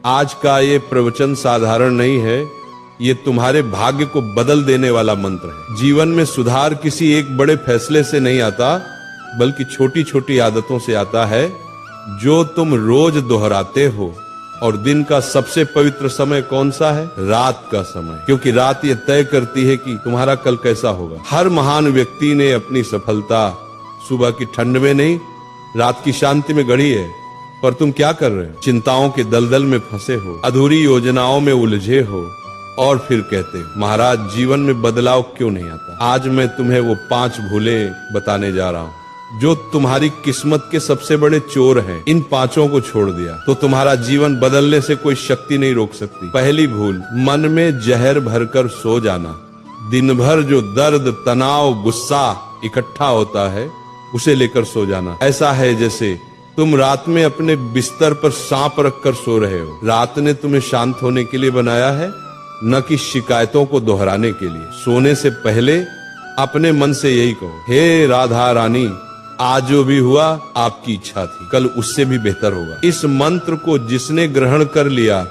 आज का ये प्रवचन साधारण नहीं है, ये तुम्हारे भाग्य को बदल देने वाला मंत्र है। जीवन में सुधार किसी एक बड़े फैसले से नहीं आता, बल्कि छोटी छोटी आदतों से आता है जो तुम रोज दोहराते हो। और दिन का सबसे पवित्र समय कौन सा है? रात का समय, क्योंकि रात ये तय करती है कि तुम्हारा कल कैसा होगा। हर महान व्यक्ति ने अपनी सफलता सुबह की ठंड में नहीं, रात की शांति में गढ़ी है। पर तुम क्या कर रहे हो? चिंताओं के दलदल में फंसे हो, अधूरी योजनाओं में उलझे हो और फिर कहते हो महाराज जीवन में बदलाव क्यों नहीं आता। आज मैं तुम्हें वो 5 भूलें बताने जा रहा हूँ जो तुम्हारी किस्मत के सबसे बड़े चोर हैं। इन 5 को छोड़ दिया तो तुम्हारा जीवन बदलने से कोई शक्ति नहीं रोक सकती। पहली भूल, मन में जहर भरकर सो जाना। दिन भर जो दर्द, तनाव, गुस्सा इकट्ठा होता है उसे लेकर सो जाना। ऐसा है जैसे तुम रात में अपने बिस्तर पर सांप रखकर सो रहे हो। रात ने तुम्हें शांत होने के लिए बनाया है, न कि शिकायतों को दोहराने के लिए। सोने से पहले अपने मन से यही कहो, हे राधा रानी, आज जो भी हुआ आपकी इच्छा थी, कल उससे भी बेहतर होगा। इस मंत्र को जिसने ग्रहण कर लिया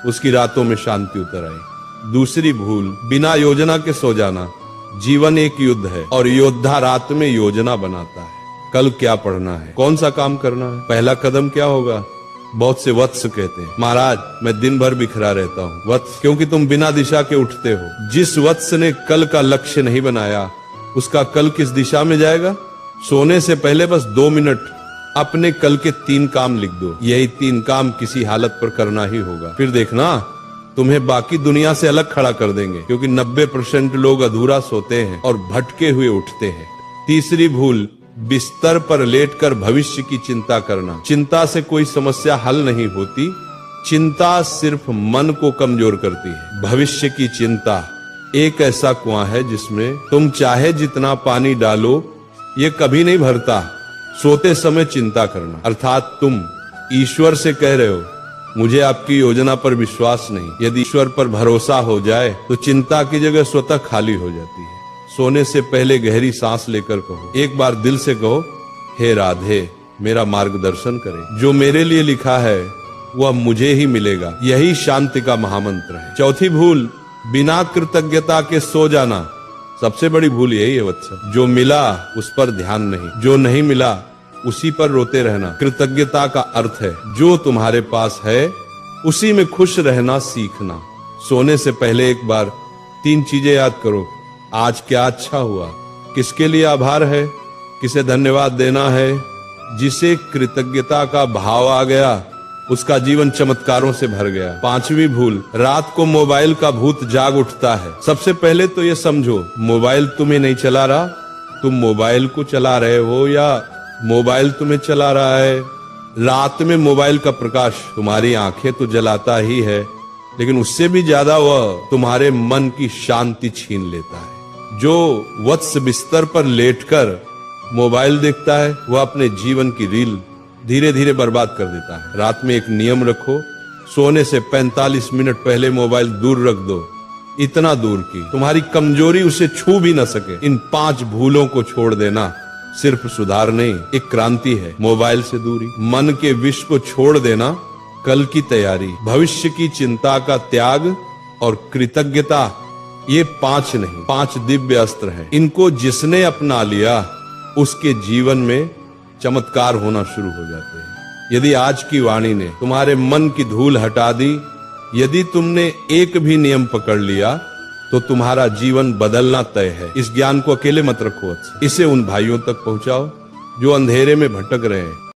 उसकी रातों में शांति उतर आई। दूसरी भूल, बिना योजना के सो जाना। जीवन एक युद्ध है और योद्धा रात में योजना बनाता है। कल क्या पढ़ना है, कौन सा काम करना है, पहला कदम क्या होगा। बहुत से वत्स कहते हैं महाराज मैं दिन भर बिखरा रहता हूँ। वत्स क्योंकि तुम बिना दिशा के उठते हो। जिस वत्स ने कल का लक्ष्य नहीं बनाया उसका कल किस दिशा में जाएगा। सोने से पहले बस 2 मिनट अपने कल के 3 काम लिख दो। यही 3 काम किसी हालत पर करना ही होगा। फिर देखना तुम्हें बाकी दुनिया से अलग खड़ा कर देंगे, क्योंकि 90% लोग अधूरा सोते हैं और भटके हुए उठते हैं। तीसरी भूल, बिस्तर पर लेटकर भविष्य की चिंता करना। चिंता से कोई समस्या हल नहीं होती, चिंता सिर्फ मन को कमजोर करती है। भविष्य की चिंता एक ऐसा कुआं है जिसमें तुम चाहे जितना पानी डालो ये कभी नहीं भरता। सोते समय चिंता करना, अर्थात तुम ईश्वर से कह रहे हो मुझे आपकी योजना पर विश्वास नहीं। यदि ईश्वर पर भरोसा हो जाए तो चिंता की जगह स्वतः खाली हो जाती है। सोने से पहले गहरी सांस लेकर कहो, एक बार दिल से कहो, हे राधे मेरा मार्गदर्शन करे, जो मेरे लिए लिखा है वह मुझे ही मिलेगा। यही शांति का महामंत्र है। चौथी भूल, बिना कृतज्ञता के सो जाना। सबसे बड़ी भूल यही है वत्स। जो मिला उस पर ध्यान नहीं, जो नहीं मिला उसी पर रोते रहना। कृतज्ञता का अर्थ है जो तुम्हारे पास है उसी में खुश रहना सीखना। सोने से पहले एक बार 3 चीजें याद करो। आज क्या अच्छा हुआ, किसके लिए आभार है, किसे धन्यवाद देना है। जिसे कृतज्ञता का भाव आ गया उसका जीवन चमत्कारों से भर गया। 5वीं भूल, रात को मोबाइल का भूत जाग उठता है। सबसे पहले तो ये समझो मोबाइल तुम्हें नहीं चला रहा, तुम मोबाइल को चला रहे हो या मोबाइल तुम्हें चला रहा है। रात में मोबाइल का प्रकाश तुम्हारी आंखें तो जलाता ही है, लेकिन उससे भी ज्यादा वह तुम्हारे मन की शांति छीन लेता है। जो वत्स बिस्तर पर लेटकर मोबाइल देखता है वह अपने जीवन की रील धीरे धीरे बर्बाद कर देता है। रात में एक नियम रखो, सोने से 45 मिनट पहले मोबाइल दूर रख दो, इतना दूर कि तुम्हारी कमजोरी उसे छू भी न सके। इन 5 भूलों को छोड़ देना सिर्फ सुधार नहीं, एक क्रांति है। मोबाइल से दूरी, मन के विष को छोड़ देना, कल की तैयारी, भविष्य की चिंता का त्याग और कृतज्ञता। ये 5 नहीं, 5 दिव्य अस्त्र हैं। इनको जिसने अपना लिया उसके जीवन में चमत्कार होना शुरू हो जाते हैं। यदि आज की वाणी ने तुम्हारे मन की धूल हटा दी, यदि तुमने एक भी नियम पकड़ लिया तो तुम्हारा जीवन बदलना तय है। इस ज्ञान को अकेले मत रखो, इसे उन भाइयों तक पहुंचाओ जो अंधेरे में भटक रहे हैं।